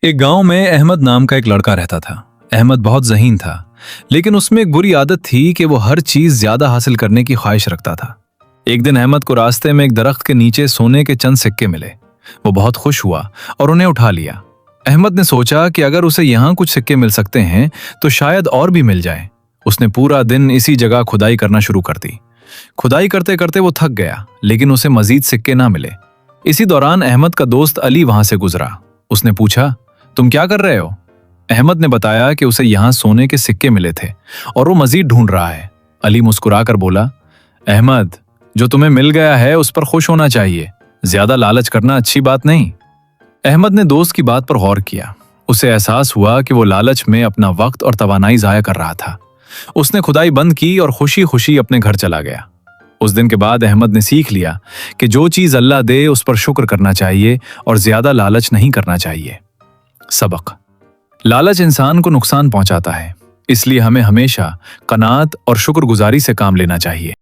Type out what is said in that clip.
एक गांव में अहमद नाम का एक लड़का रहता था। अहमद बहुत ज़हीन था, लेकिन उसमें एक बुरी आदत थी कि वो हर चीज ज्यादा हासिल करने की ख्वाहिश रखता था। एक दिन अहमद को रास्ते में एक दरख्त के नीचे सोने के चंद सिक्के मिले। वो बहुत खुश हुआ और उन्हें उठा लिया। अहमद ने सोचा कि अगर उसे यहाँ कुछ सिक्के मिल सकते हैं तो शायद और भी मिल जाए। उसने पूरा दिन इसी जगह खुदाई करना शुरू कर दी। खुदाई करते करते वो थक गया, लेकिन उसे मजीद सिक्के ना मिले। इसी दौरान अहमद का दोस्त अली वहां से गुजरा। उसने पूछा, तुम क्या कर रहे हो? अहमद ने बताया कि उसे यहाँ सोने के सिक्के मिले थे और वो मजीद ढूंढ रहा है। अली मुस्कुराकर बोला, अहमद, जो तुम्हें मिल गया है उस पर खुश होना चाहिए, ज्यादा लालच करना अच्छी बात नहीं। अहमद ने दोस्त की बात पर गौर किया। उसे एहसास हुआ कि वो लालच में अपना वक्त और तवानाई जाया कर रहा था। उसने खुदाई बंद की और खुशी खुशी अपने घर चला गया। उस दिन के बाद अहमद ने सीख लिया कि जो चीज अल्लाह दे उस पर शुक्र करना चाहिए और ज्यादा लालच नहीं करना चाहिए। सबक: लालच इंसान को नुकसान पहुंचाता है, इसलिए हमें हमेशा कनात और शुक्रगुजारी से काम लेना चाहिए।